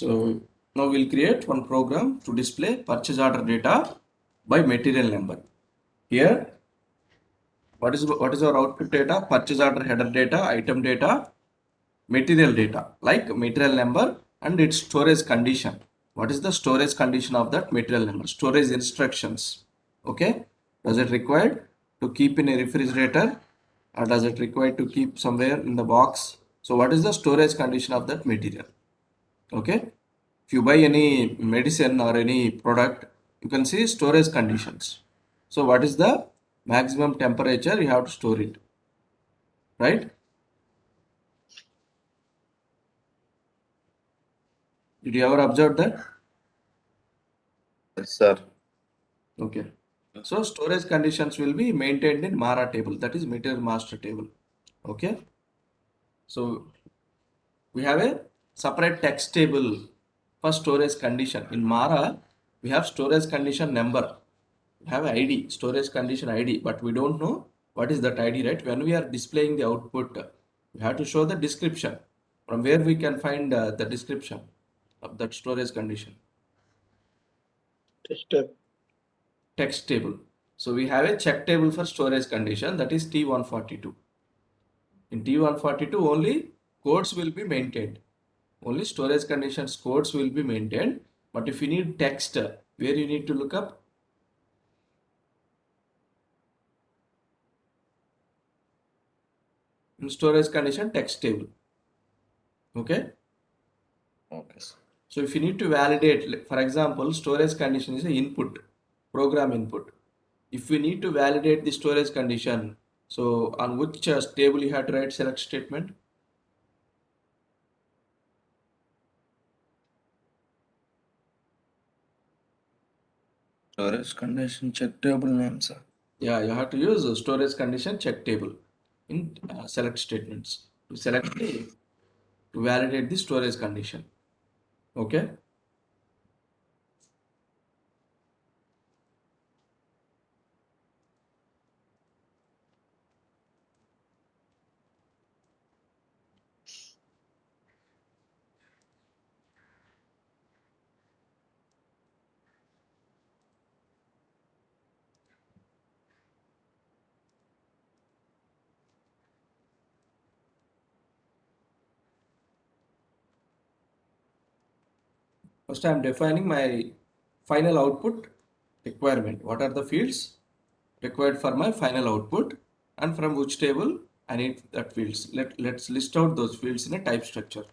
So now we'll create one program to display purchase order data by material number. Here, what is our output data? Purchase order header data, item data, material data, like material number and its storage condition. What is the storage condition of that material number? Storage instructions. Okay. Does it required to keep in a refrigerator, or does it required to keep somewhere in the box? So what is the storage condition of that material? Okay. If you buy any medicine or any product, you can see storage conditions. So what is the maximum temperature you have to store it, right? Did you ever observe that? Yes, sir. Okay. So storage conditions will be maintained in MARA table, that is material master table. Okay. So we have a separate text table for storage condition. In MARA, we have storage condition number. We have ID, storage condition ID, but we don't know what is that ID, right? When we are displaying the output, we have to show the description. From where we can find the description of that storage condition? Text table. So we have a check table for storage condition, that is T142. In T142 only codes will be maintained. Only storage conditions codes will be maintained. But if you need text, where you need to look up? In storage condition text table. Okay. Okay, sir. So if you need to validate, for example, storage condition is a input, program input. If we need to validate the storage condition, so on which table you have to write select statement? Storage condition check table name, sir. Yeah, you have to use a storage condition check table in select statements to select to validate the storage condition. Okay. First, I am defining my final output requirement. What are the fields required for my final output, and from which table I need that fields. Let's list out those fields in a type structure.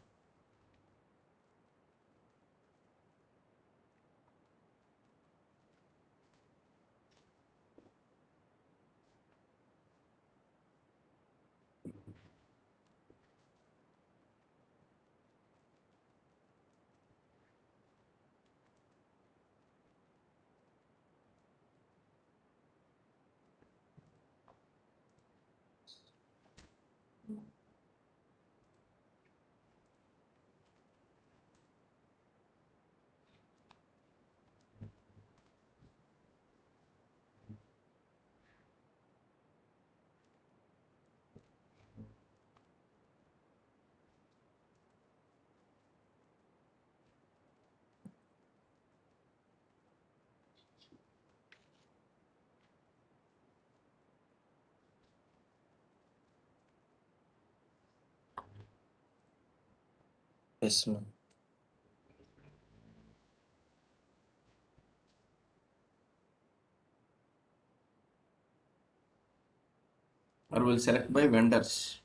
Yes, ma'am. Or we'll select by vendors.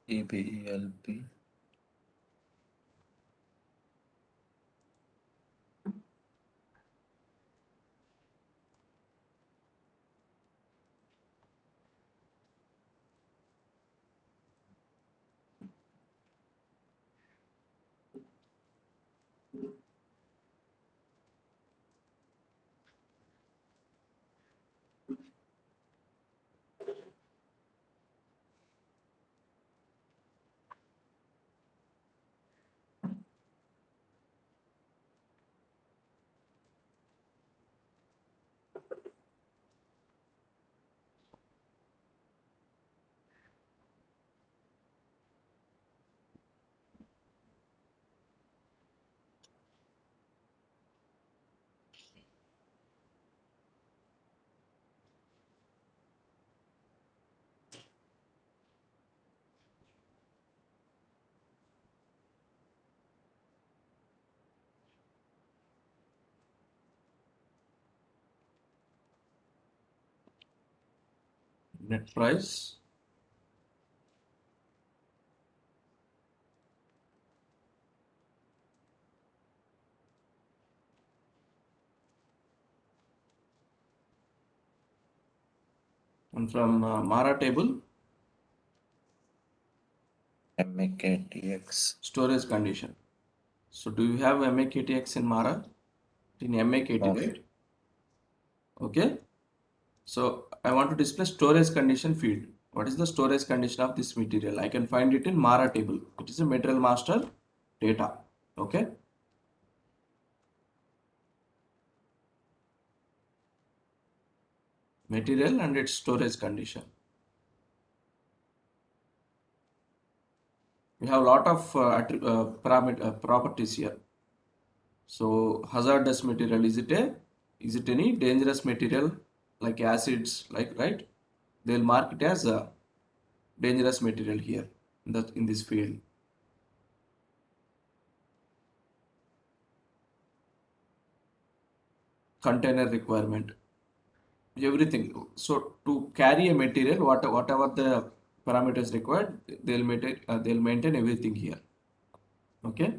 EBELP. net price and from Mara table MAKTX. storage condition. So do you have MAKTX in Mara? In MAKT, No. right? Okay. So I want to display storage condition field. What is the storage condition of this material? I can find it in Mara table. It is a material master data. Okay. Material and its storage condition. We have a lot of properties here. So hazardous material, is it any dangerous material like acids, like, right? They'll mark it as a dangerous material here in this field. Container requirement, everything. So to carry a material, whatever the parameters required, they'll maintain everything here. Okay.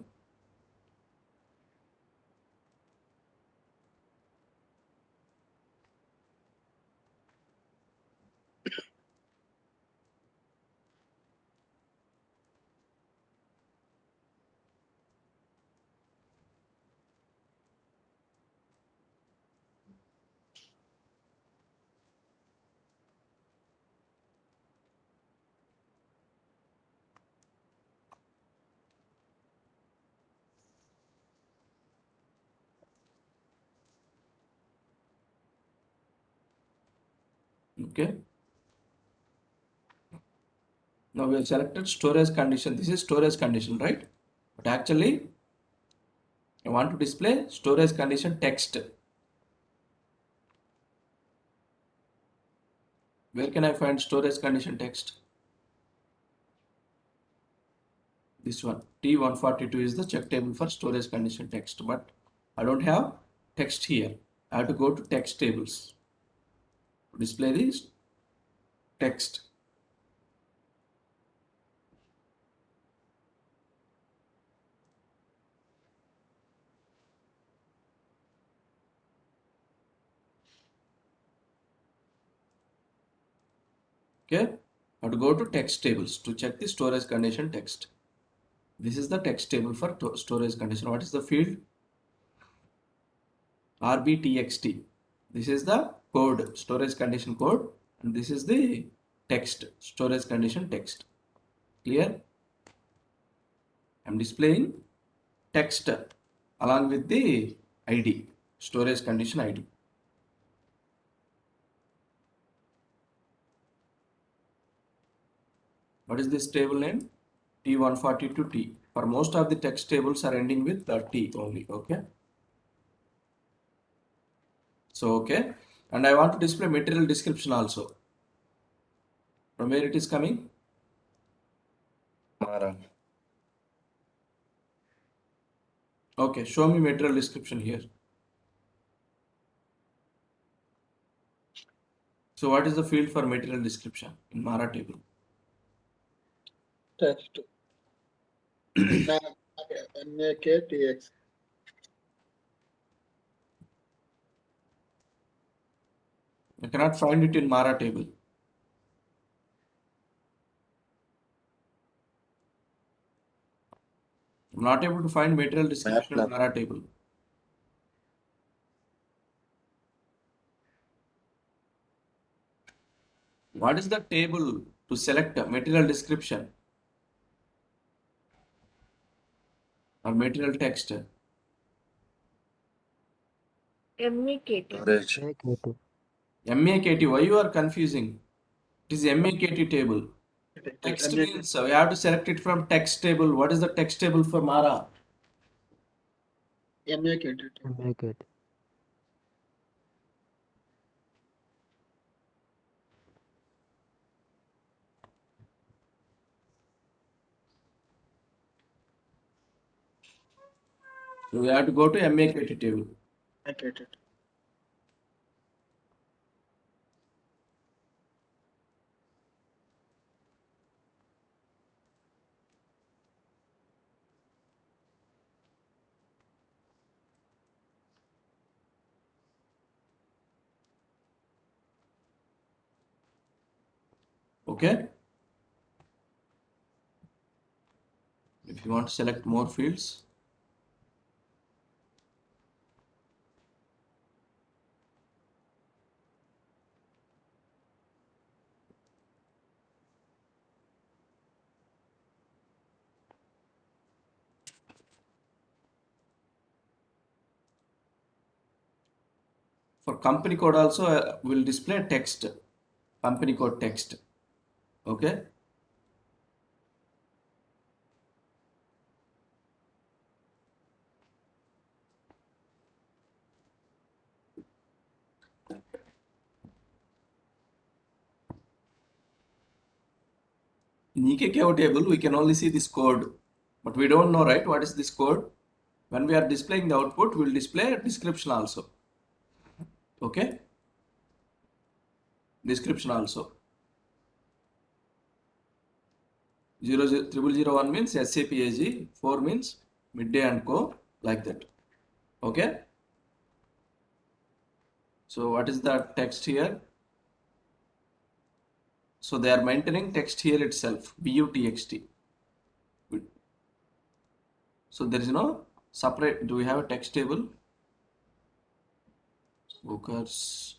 Okay. Now we have selected storage condition. This is storage condition, right? But actually, I want to display storage condition text. Where can I find storage condition text? This one, T142 is the check table for storage condition text, but I don't have text here. I have to go to text tables to display this text. Okay, I have to go to text tables to check the storage condition text. This is the text table for storage condition. What is the field? RBTXT. This is the code, storage condition code, and this is the text, storage condition text. Clear? I'm displaying text along with the ID, storage condition ID. What is this table name? T142T. For most of the text tables are ending with the T only. Okay. So, okay. And I want to display material description also. From where it is coming? Mara. Okay. Show me material description here. So, what is the field for material description in Mara table? Text. MAKTX. I cannot find it in Mara table. I'm not able to find material description in Mara table. What is the table to select a material description or material text? MAKT. Storage. MAKT, why you are confusing? It is MAKT table. Text means we have to select it from text table. What is the text table for Mara? MAKT. So we have to go to MAKT table. MAKT. Okay. If you want to select more fields, for company code also will display text, company code text. Okay. In EKKO table, we can only see this code, but we don't know, right? What is this code? When we are displaying the output, we'll display a description also. Okay. Description also. 00001 means SAP AG, 4 means Midday and Co. Like that. Okay. So what is the text here? So they are maintaining text here itself, BUTXT. So there is no separate. Do we have a text table? Bookers.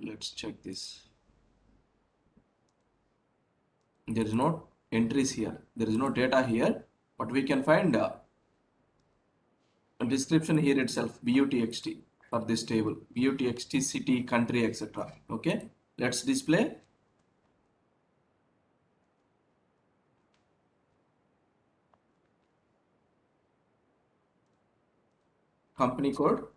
Let's check this. There is no entries here. There is no data here, but we can find a description here itself, BUTXT for this table, BUTXT, city, country, etc. Okay. Let's display. Company code,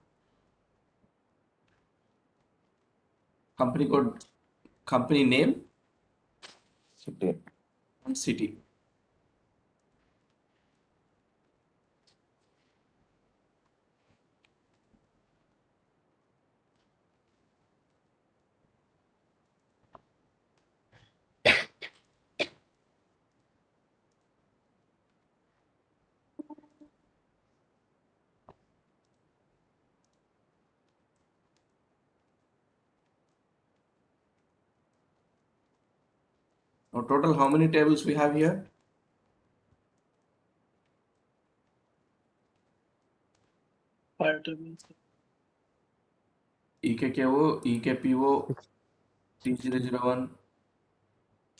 company name, City. and city. Now total how many tables we have here? Five tables. EKKO, EKPO, T001,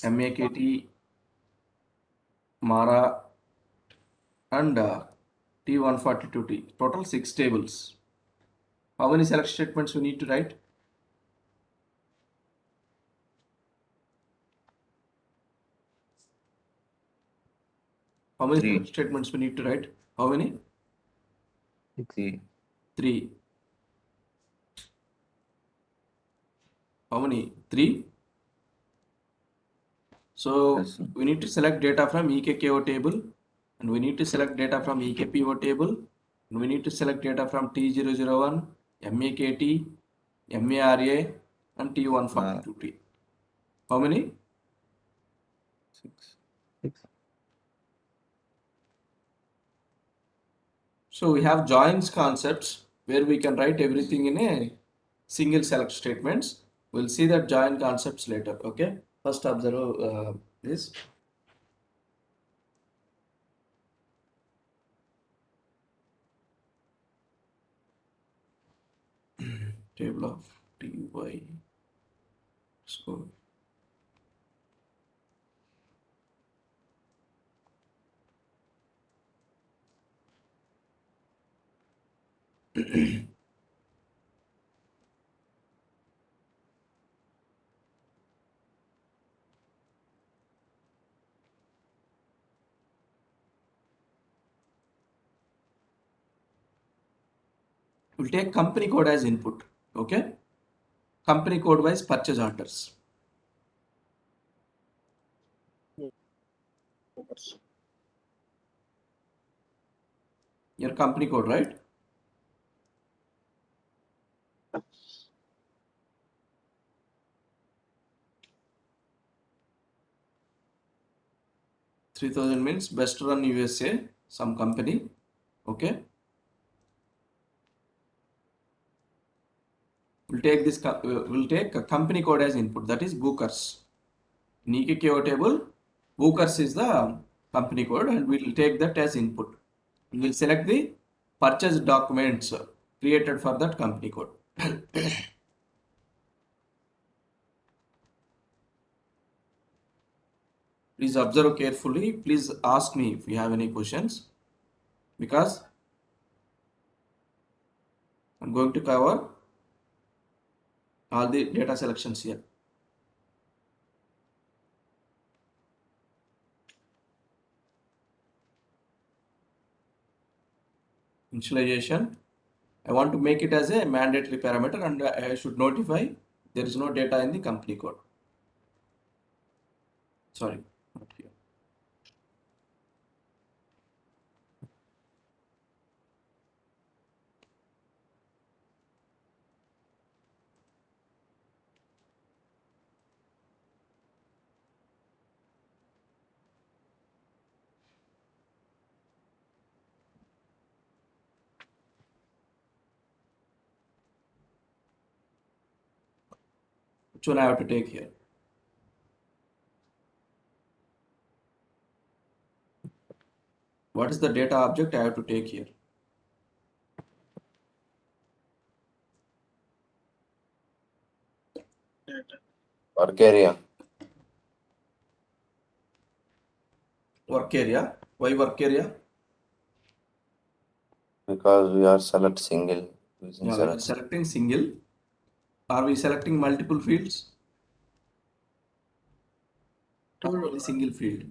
MAKT, MARA, and T142T. Total 6 tables. How many select statements we need to write? How many Three. select statements we need to write? How many? 3. 3. How many? 3. So Yes, sir. we need to select data from EKKO table, and we need to select data from EKPO table, and we need to select data from T001, MAKT, MARA, and T142T. How many? 6. 6. So we have joins concepts where we can write everything in a single select statements. We'll see that join concepts later. Okay. First observe this. Table of TY score. We'll take company code as input. Okay. Company code wise purchase orders. Your company code, right? $3,000 means best run USA, some company. Okay. We'll take this. We'll take a company code as input. That is Bookers. In EKKO table, Bookers is the company code, and we'll take that as input. We'll select the purchase documents created for that company code. Please observe carefully. Please ask me if you have any questions, because I'm going to cover all the data selections here. Initialization, I want to make it as a mandatory parameter, and I should notify there is no data in the company code. Sorry, not here. Which one I have to take here? What is the data object I have to take here? Data. Work area. Work area. Why work area? Because we are select single using Yeah, we are select. selecting single. Are we selecting multiple fields? Or only single field?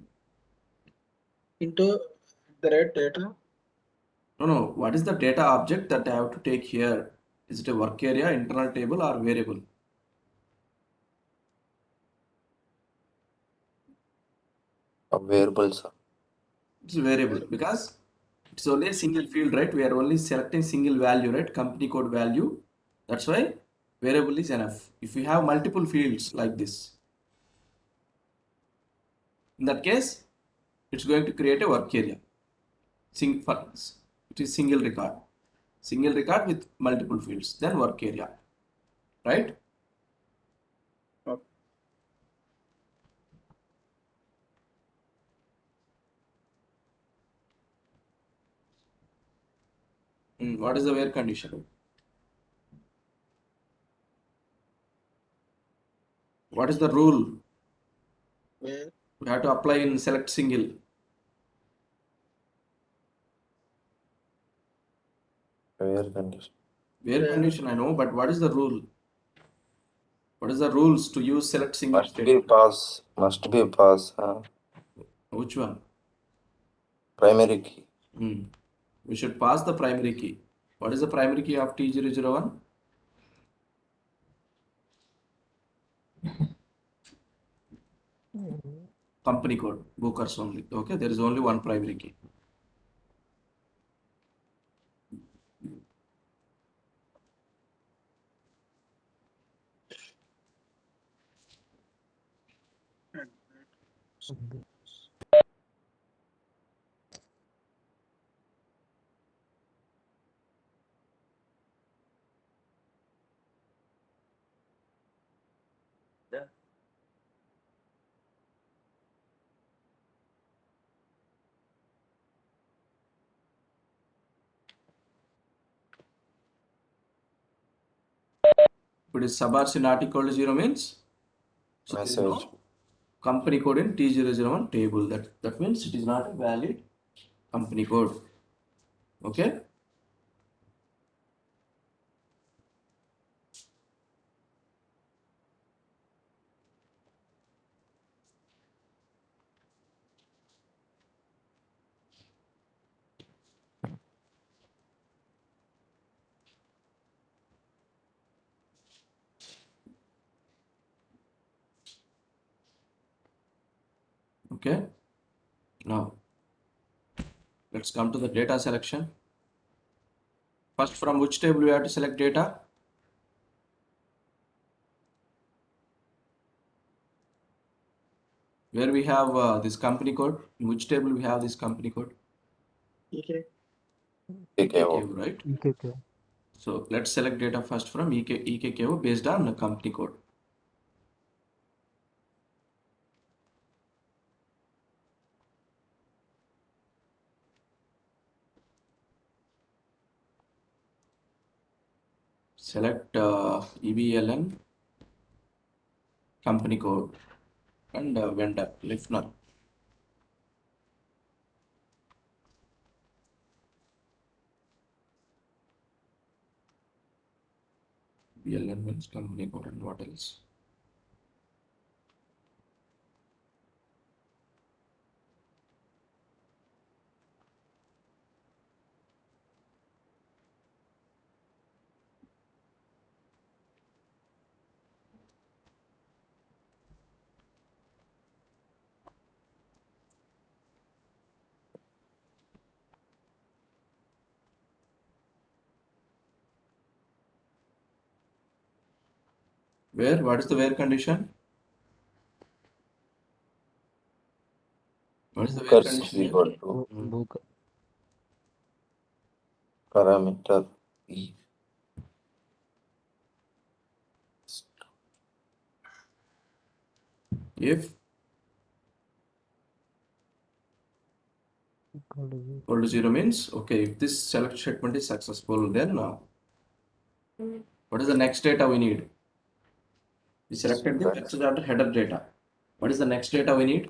Into the red data. No. What is the data object that I have to take here? Is it a work area, internal table, or variable? Variables. It's a variable because it's only a single field, right? We are only selecting single value, right? Company code value. That's why variable is enough. If we have multiple fields like this, in that case, it's going to create a work area. It is single record with multiple fields, then work area, right? Okay. What is the where condition? What is the rule Where we have to apply in select single? Where condition. Where Yeah. condition I know, but what is the rule? What is the rules to use select single Must be statement? pass. Must be pass. Which one? Primary key. We should pass the primary key. What is the primary key of T001? Company code, Bookers only. Okay, there is only one primary key. If it is subRC not equal to 0 means there is Message. no company code in T001 table. That means it is not a valid company code. Okay. Okay. Now let's come to the data selection. First, from which table we have to select data? Where we have this company code? In which table we have this company code? EK. EKKO, right? EKK. So let's select data first from EKKO based on the company code. select EBLN, company code, and vendor, Lifner. EBLN means company code, and what else? Where? What is the where condition? What is the where Bookers condition here? equal to book parameter E. If equal to equal to 0 means, okay, if this select statement is successful, then what is the next data we need? We selected the Select. purchase order header data. What is the next data we need?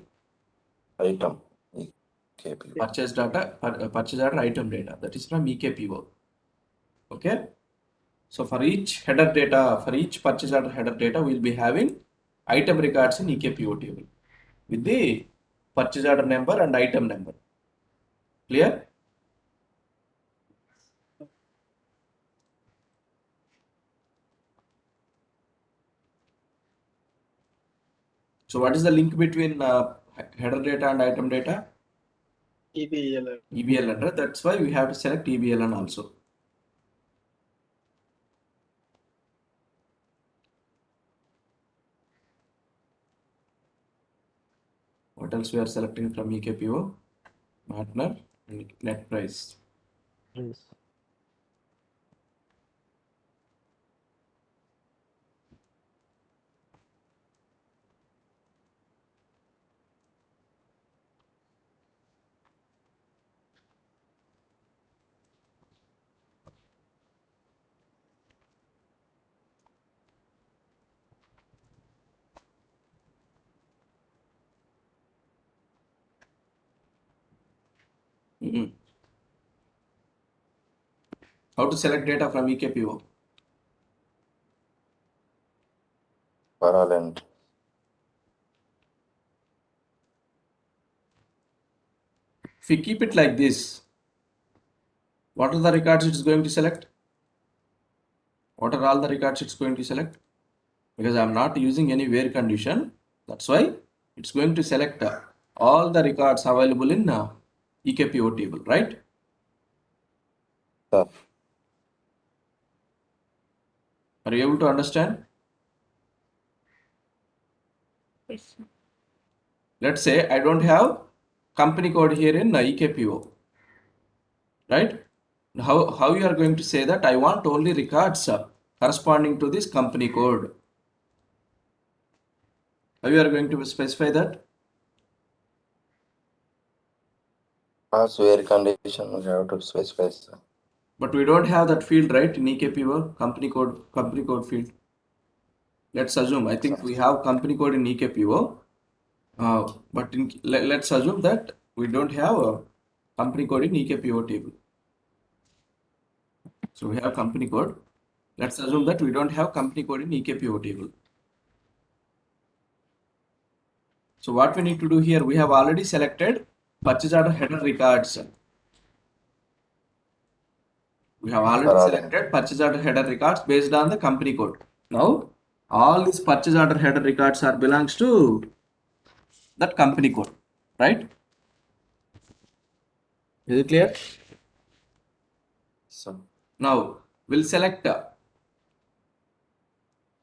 Item EKP. Purchase data, purchase order item data. That is from EKPO. Okay. So for each header data, for each purchase order header data, we'll be having item records in EKPO table with the purchase order number and item number. Clear? So what is the link between header data and item data? EBLN. EBLN, right? That's why we have to select EBLN also. What else we are selecting from EKPO? Partner and net price. price. Mhm. How to select data from EKPO? For all entries. If we keep it like this, what are the records it's going to select? What are all the records it's going to select? Because I'm not using any where condition, that's why it's going to select all the records available in EKPO table, right? Sir, Are you able to understand? Yes. Let's say I don't have company code here in EKPO, right? How you are going to say that I want only records corresponding to this company code? How you are going to specify that? pass where condition we have to specify, sir. But we don't have that field, right, in EKPO, company code field. Let's assume, I think we have company code in EKPO, but let's assume that we don't have a company code in EKPO table. So we have company code. Let's assume that we don't have company code in EKPO table. So what we need to do here, we have already selected purchase order header records. We have already selected purchase order header records based on the company code. Now, all these purchase order header records are belongs to that company code, right? Is it clear? So Now, we'll select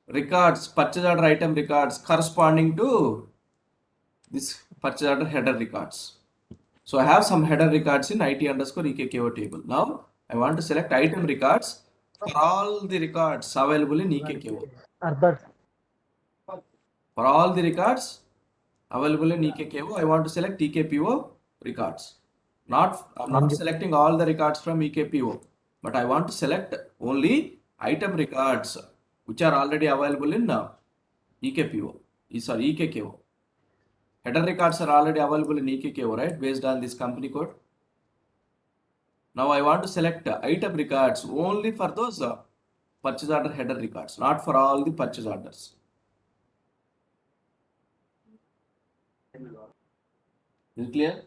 records, purchase order item records corresponding to this purchase order header records. So I have some header records in IT underscore EKKO table. Now, I want to select item records for all the records available in EKKO. For all the records available in EKKO, I want to select EKPO records. I'm not selecting all the records from EKPO, but I want to select only item records which are already available in EKPO. Sorry, EKKO. Header records are already available in EKKO, right? Based on this company code. Now I want to select item records only for those purchase order header records, not for all the purchase orders. Is it clear?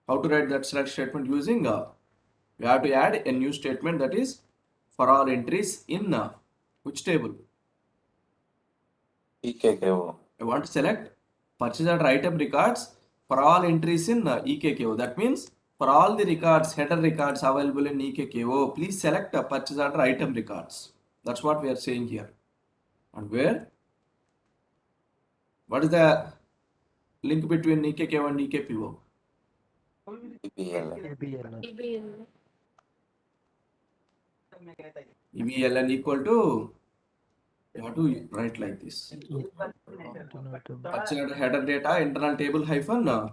How to write that select statement using we have to add a new statement that is for all entries in which table? EKKO. I want to select purchase order item records for all entries in EKKO. That means for all the records, header records available in EKKO, please select purchase order item records. That's what we are saying here. And where? What is the link between EKKO and EKPO? EBLN. EBL. EBLN equal to, you have to write like this. Purchase order header data internal table hyphen.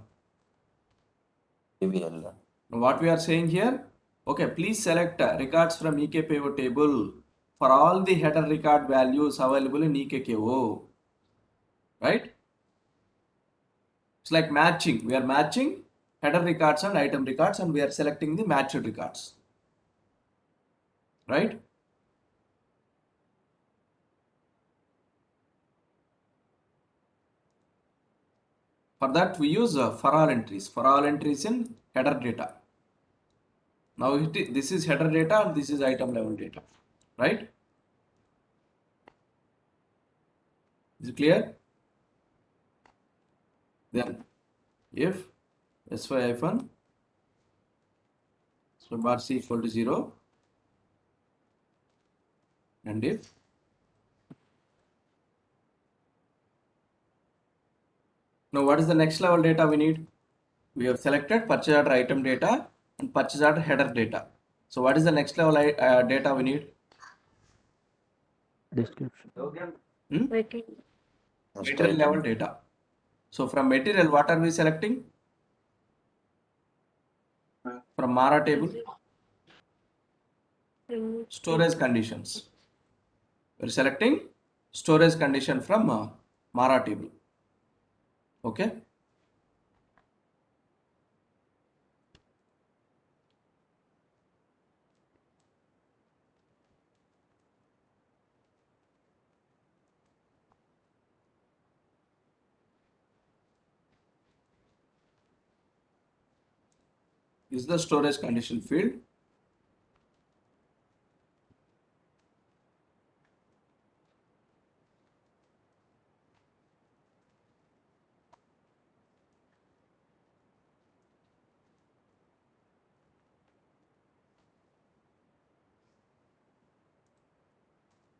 EBLN. What we are saying here? Okay, please select records from EKPO table for all the header record values available in EKKO. Right? It's like matching. We are matching header records and item records and we are selecting the matched records. Right? For that we use for all entries in header data. Now this is header data and this is item level data. Right? Is it clear? Then if sy hyphen bar c equal to 0 and if now what is the next level data we need? We have selected purchase order item data and purchase order header data. So what is the next level data we need? Description. Waiting. Material level data. So from material, what are we selecting? From Mara table, storage conditions. We are selecting storage condition from Mara table. Okay. This is the storage condition field.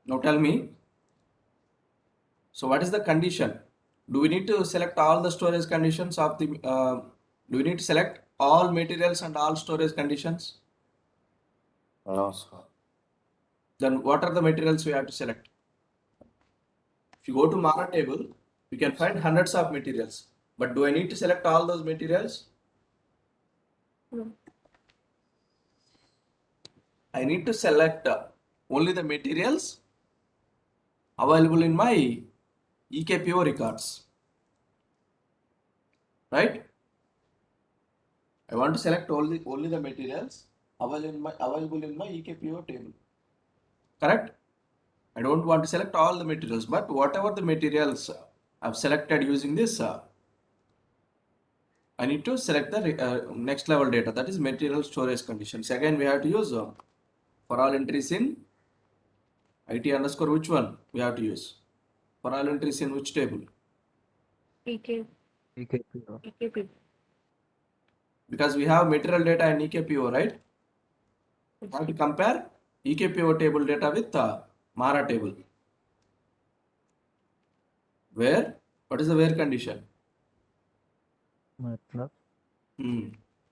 Now tell me, so what is the condition? Do we need to select all the storage conditions of the, do we need to select all materials and all storage conditions? No, sir. Then what are the materials we have to select? If you go to Mara table, you can find hundreds of materials. But do I need to select all those materials? No. I need to select only the materials available in my EKPO records. Right? I want to select only the materials available in my EKPO table. Correct? I don't want to select all the materials, but whatever the materials I've selected using this, I need to select the next level data, that is material storage conditions. Again, we have to use for all entries in IT underscore which one we have to use? For all entries in which table? EK. EKPO. EKP. Because we have material data in EKPO, right? We have to compare EKPO table data with Mara table. Where? What is the where condition? MATLAB.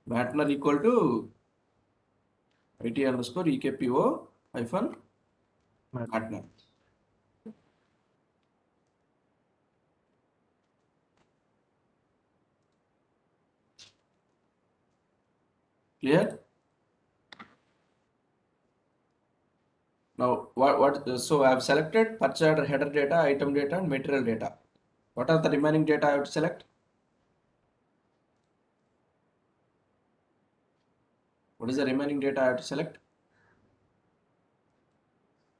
Matner equal to IT underscore EKPO hyphen Matner. Clear? Now, so I have selected purchase order header data, item data, and material data. What are the remaining data I have to select? What is the remaining data I have to select?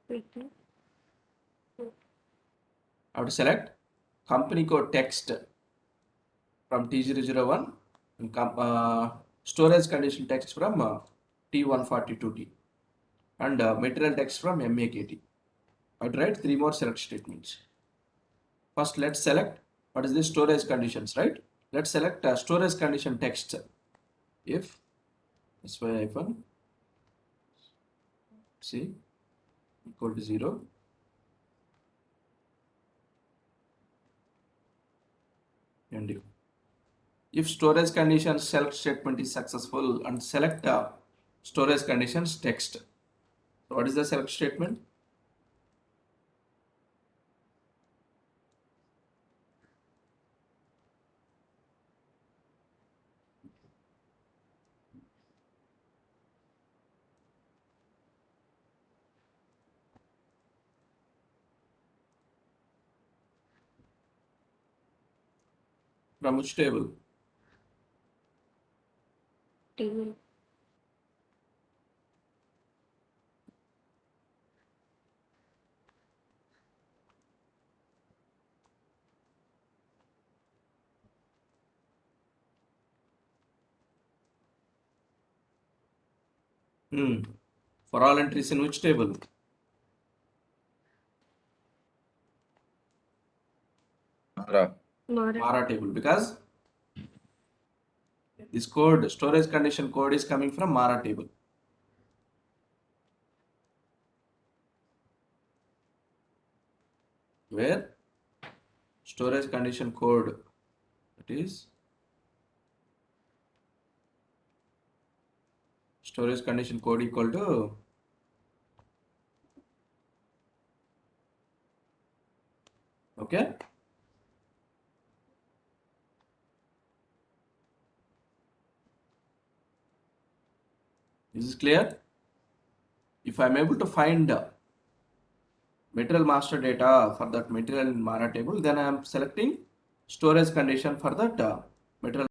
PT. I have to select company code text from T001 and storage condition text from T142T and material text from MAKT. I have to write 3 more select statements. First, let's select what is the storage conditions, right? Let's select storage condition text. If sy hyphen c equal to 0, and if storage condition select statement is successful, and select storage conditions text. So what is the select statement? From which table? TV. For all entries in which table? Mara. Mara. Mara table, because this code, storage condition code, is coming from Mara table. Where storage condition code, that is storage condition code equal to okay. This is clear. If I am able to find material master data for that material in Mara table, then I am selecting storage condition for that material